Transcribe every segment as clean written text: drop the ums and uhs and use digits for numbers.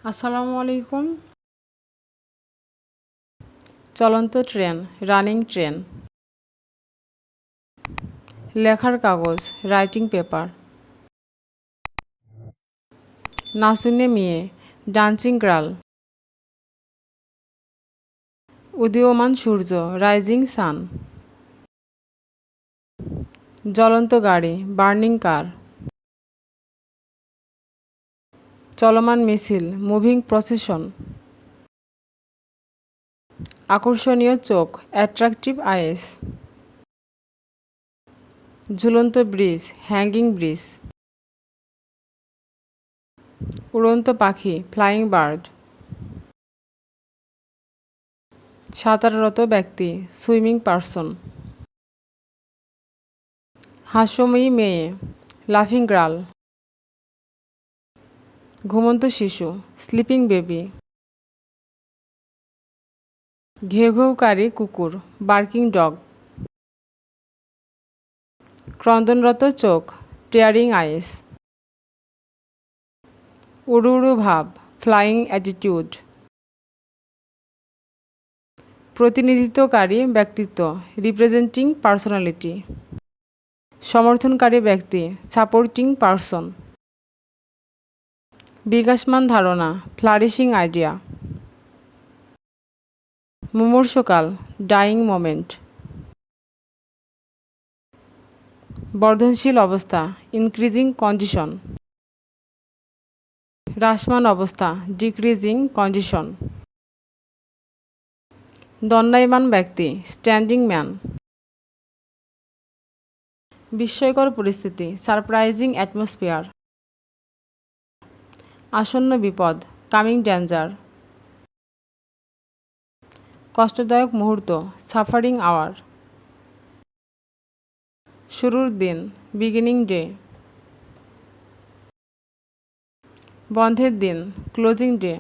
আসসালামু আলাইকুম। চলন্ত ট্রেন, রানিং ট্রেন। লেখার কাগজ, রাইটিং পেপার। নাচুনে মেয়ে, ডান্সিং গার্ল। উদীয়মান সূর্য, রাইজিং সান। জ্বলন্ত গাড়ি, বার্নিং কার। চলমান মিছিল, মুভিং প্রসেশন। আকর্ষণীয় চোখ, অ্যাট্রাকটিভ আইস। ঝুলন্ত ব্রিজ, হ্যাঙ্গিং ব্রিজ। উড়ন্ত পাখি, ফ্লাইং বার্ড। সাঁতাররত ব্যক্তি, সুইমিং পারসন। হাস্যময়ী মেয়ে, লাফিং গার্ল। ঘুমন্ত শিশু, স্লিপিং বেবি। ঘেউঘেউকারী কুকুর, বার্কিং ডগ। ক্রন্দনরত চোখ, টিয়ারিং আইস। উড়ু উড়ু ভাব, ফ্লাইং অ্যাটিটিউড। প্রতিনিধিত্বকারী ব্যক্তিত্ব, রিপ্রেজেন্টিং পার্সোনালিটি। সমর্থনকারী ব্যক্তি, সাপোর্টিং পারসন। বিকাশমান ধারণা, ফ্লারিশিং আইডিয়া। মুমূর্ষকাল, ডাইং মোমেন্ট। বর্ধনশীল অবস্থা, ইনক্রিজিং কন্ডিশন। হ্রাসমান অবস্থা, ডিক্রিজিং কন্ডিশন। দণ্ডায়মান ব্যক্তি, স্ট্যান্ডিং ম্যান। বিস্ময়কর পরিস্থিতি, সারপ্রাইজিং অ্যাটমসফিয়ার। আসন্ন বিপদ, কামিং ডেঞ্জার। কষ্টদায়ক মুহূর্ত, সাফারিং আওয়ার। শুরুর দিন, বিগিনিং ডে। বন্ধের দিন, ক্লোজিং ডে।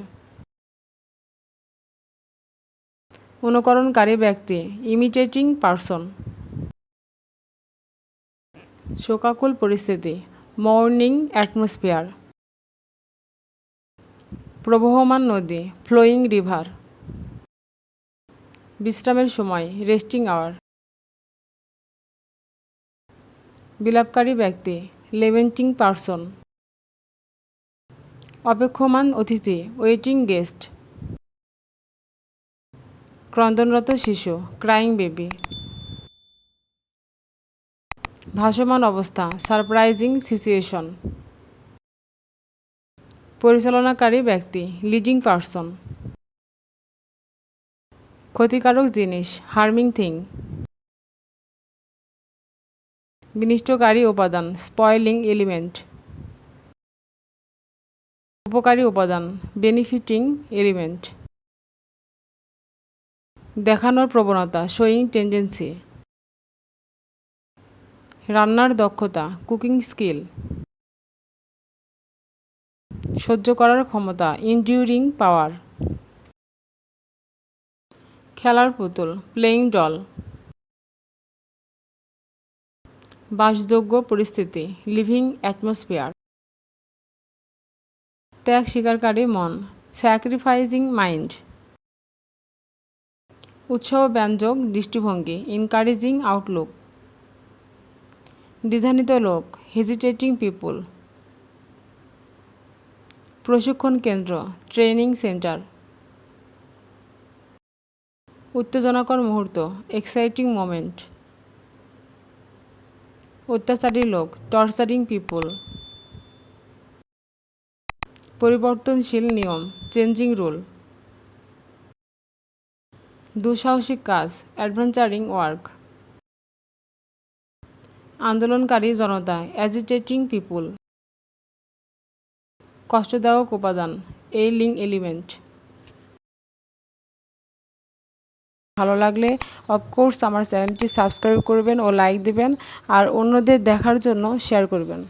অনুকরণকারী ব্যক্তি, ইমিটেটিং পারসন। শোকাকুল পরিস্থিতি, মর্নিং অ্যাটমসফিয়ার। প্রবহমান নদী, ফ্লোয়িং রিভার। বিশ্রামের সময়, রেস্টিং আওয়ার। বিলাপকারী ব্যক্তি, লেমেন্টিং পারসন। অপেক্ষমান অতিথি, ওয়েটিং গেস্ট। ক্রন্দনরত শিশু, ক্রাইং বেবি। ভাসমান অবস্থা, সারপ্রাইজিং সিচুয়েশন। পরিচালনাকারী ব্যক্তি, লিডিং পারসন। ক্ষতিকারক জিনিস, হার্মিং থিং। বিনিষ্টকারী উপাদান, স্পয়লিং এলিমেন্ট। উপকারী উপাদান, বেনিফিটিং এলিমেন্ট। দেখানোর প্রবণতা, শোয়িং টেন্ডেন্সি। রান্নার দক্ষতা, কুকিং স্কিল। সহ্য করার ক্ষমতা, ইনডিউরিং পাওয়ার। খেলার পুতুল, প্লেয়িং ডল। বাসযোগ্য পরিস্থিতি, লিভিং অ্যাটমসফিয়ার। ত্যাগ স্বীকারকারী মন, স্যাক্রিফাইসিং মাইন্ড। উৎসাহব্যঞ্জক দৃষ্টিভঙ্গি, এনকারেজিং আউটলুক। দ্বিধান্বিত লোক, হেজিটেটিং পিপুল। প্রশিক্ষণ কেন্দ্র, ট্রেনিং সেন্টার। উত্তেজনাকর মুহূর্ত, এক্সাইটিং মোমেন্ট। অত্যাচারী লোক, টর্চারিং পিপুল। পরিবর্তনশীল নিয়ম, চেঞ্জিং রুল। দুঃসাহসিক কাজ, অ্যাডভেঞ্চারিং ওয়ার্ক। আন্দোলনকারী জনতা, অ্যাজিটেটিং পিপুল। কষ্টদায়ক উপাদান, এইলিং এলিমেন্ট। ভালো লাগলে অফকোর্স আমার চ্যানেলটি সাবস্ক্রাইব করবেন ও লাইক দেবেন আর অন্যদের দেখার জন্য শেয়ার করবেন।